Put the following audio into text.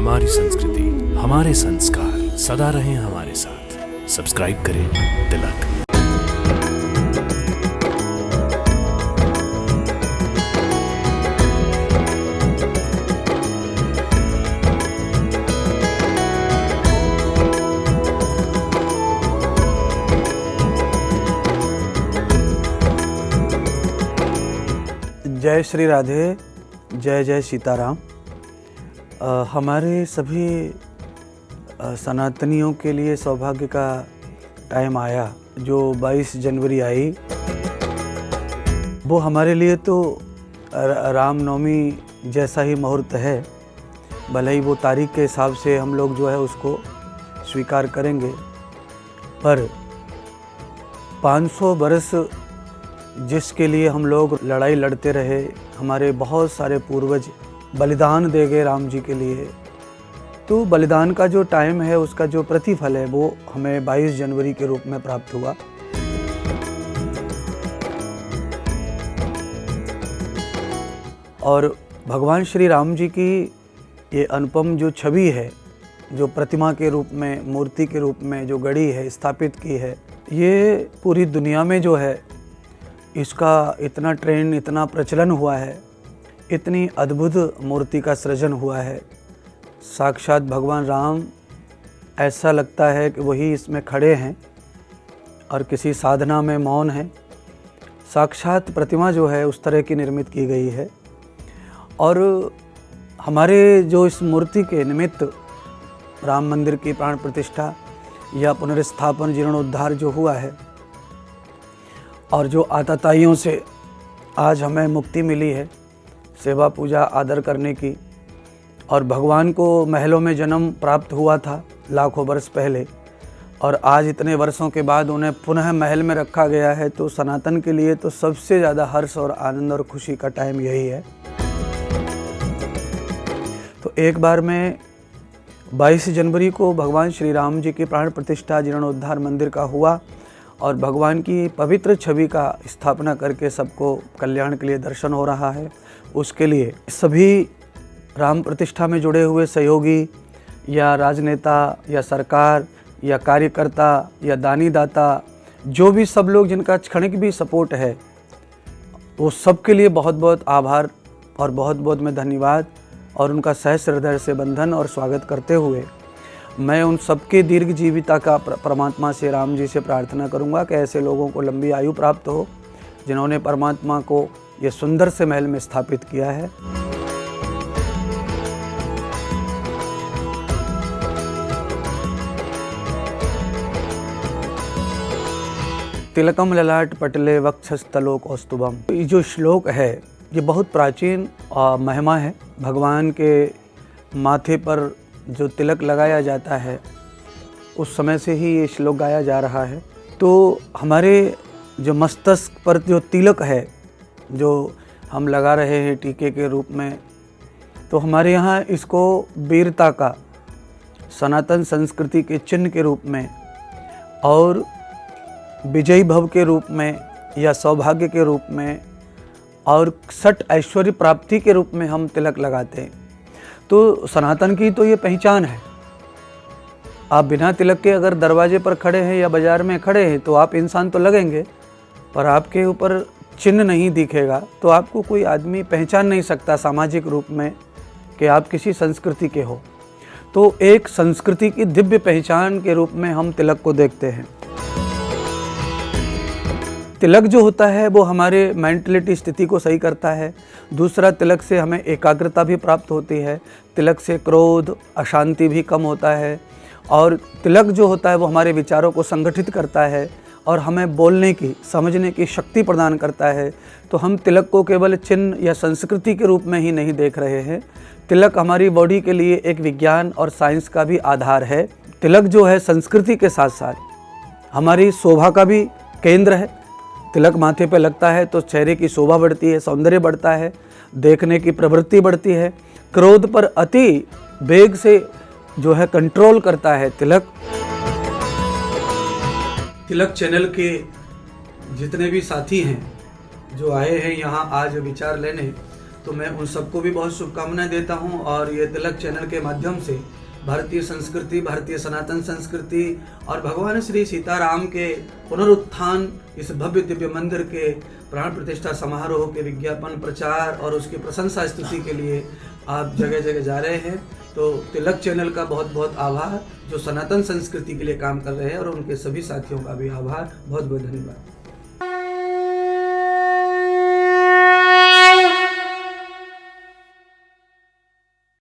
हमारी संस्कृति, हमारे संस्कार सदा रहें हमारे साथ। सब्सक्राइब करें तिलक। जय श्री राधे, जय जय सीताराम। हमारे सभी सनातनियों के लिए सौभाग्य का टाइम आया। जो 22 जनवरी आई वो हमारे लिए तो रामनवमी जैसा ही मुहूर्त है। भले ही वो तारीख के हिसाब से हम लोग जो है उसको स्वीकार करेंगे, पर 500 बरस जिसके लिए हम लोग लड़ाई लड़ते रहे, हमारे बहुत सारे पूर्वज बलिदान दे गए राम जी के लिए, तो बलिदान का जो टाइम है उसका जो प्रतिफल है वो हमें 22 जनवरी के रूप में प्राप्त हुआ। और भगवान श्री राम जी की ये अनुपम जो छवि है, जो प्रतिमा के रूप में, मूर्ति के रूप में जो गढ़ी है, स्थापित की है, ये पूरी दुनिया में जो है इसका इतना ट्रेंड, इतना प्रचलन हुआ है, इतनी अद्भुत मूर्ति का सृजन हुआ है। साक्षात भगवान राम ऐसा लगता है कि वही इसमें खड़े हैं और किसी साधना में मौन हैं। साक्षात प्रतिमा जो है उस तरह की निर्मित की गई है। और हमारे जो इस मूर्ति के निमित्त राम मंदिर की प्राण प्रतिष्ठा या पुनर्स्थापन, जीर्णोद्धार जो हुआ है, और जो आताताइयों से आज हमें मुक्ति मिली है सेवा पूजा आदर करने की, और भगवान को महलों में जन्म प्राप्त हुआ था लाखों वर्ष पहले, और आज इतने वर्षों के बाद उन्हें पुनः महल में रखा गया है, तो सनातन के लिए तो सबसे ज़्यादा हर्ष और आनंद और खुशी का टाइम यही है। तो एक बार में 22 जनवरी को भगवान श्री राम जी की प्राण प्रतिष्ठा जीर्णोद्धार मंदिर का हुआ, और भगवान की पवित्र छवि का स्थापना करके सबको कल्याण के लिए दर्शन हो रहा है। उसके लिए सभी राम प्रतिष्ठा में जुड़े हुए सहयोगी या राजनेता या सरकार या कार्यकर्ता या दानी दाता, जो भी सब लोग जिनका क्षणिक भी सपोर्ट है, वो सबके लिए बहुत बहुत आभार और बहुत बहुत मैं धन्यवाद और उनका सहस्र हृदय से बंधन और स्वागत करते हुए मैं उन सबके दीर्घ जीविता का परमात्मा से, राम जी से प्रार्थना करूंगा कि ऐसे लोगों को लंबी आयु प्राप्त हो जिन्होंने परमात्मा को ये सुंदर से महल में स्थापित किया है। तिलकम ललाट पटले वक्षस्थलो कौस्तुभम, ये जो श्लोक है ये बहुत प्राचीन महिमा है। भगवान के माथे पर जो तिलक लगाया जाता है उस समय से ही ये श्लोक गाया जा रहा है। तो हमारे जो मस्तक पर जो तिलक है, जो हम लगा रहे हैं टीके के रूप में, तो हमारे यहाँ इसको वीरता का, सनातन संस्कृति के चिन्ह के रूप में और विजयी भव के रूप में या सौभाग्य के रूप में और सट ऐश्वर्य प्राप्ति के रूप में हम तिलक लगाते हैं। तो सनातन की तो ये पहचान है। आप बिना तिलक के अगर दरवाजे पर खड़े हैं या बाज़ार में खड़े हैं तो आप इंसान तो लगेंगे, पर आपके ऊपर चिन्ह नहीं दिखेगा, तो आपको कोई आदमी पहचान नहीं सकता सामाजिक रूप में कि आप किसी संस्कृति के हो। तो एक संस्कृति की दिव्य पहचान के रूप में हम तिलक को देखते हैं। तिलक जो होता है वो हमारे मेंटलिटी स्थिति को सही करता है। दूसरा, तिलक से हमें एकाग्रता भी प्राप्त होती है। तिलक से क्रोध, अशांति भी कम होता है। और तिलक जो होता है वो हमारे विचारों को संगठित करता है और हमें बोलने की, समझने की शक्ति प्रदान करता है। तो हम तिलक को केवल चिन्ह या संस्कृति के रूप में ही नहीं देख रहे हैं। तिलक हमारी बॉडी के लिए एक विज्ञान और साइंस का भी आधार है। तिलक जो है संस्कृति के साथ साथ हमारी शोभा का भी केंद्र है। तिलक माथे पे लगता है तो चेहरे की शोभा बढ़ती है, सौंदर्य बढ़ता है, देखने की प्रवृत्ति बढ़ती है, क्रोध पर अति वेग से जो है कंट्रोल करता है तिलक। तिलक चैनल के जितने भी साथी हैं जो आए हैं यहाँ आज विचार लेने, तो मैं उन सबको भी बहुत शुभकामनाएं देता हूं। और ये तिलक चैनल के माध्यम से भारतीय संस्कृति, भारतीय सनातन संस्कृति और भगवान श्री सीताराम के पुनरुत्थान, इस भव्य दिव्य मंदिर के प्राण प्रतिष्ठा समारोह के विज्ञापन, प्रचार और उसकी प्रशंसा स्तुति के लिए आप जगह जगह जा रहे हैं। तो तिलक चैनल का बहुत बहुत आभार, जो सनातन संस्कृति के लिए काम कर रहे हैं, और उनके सभी साथियों का भी आभार। बहुत बहुत धन्यवाद।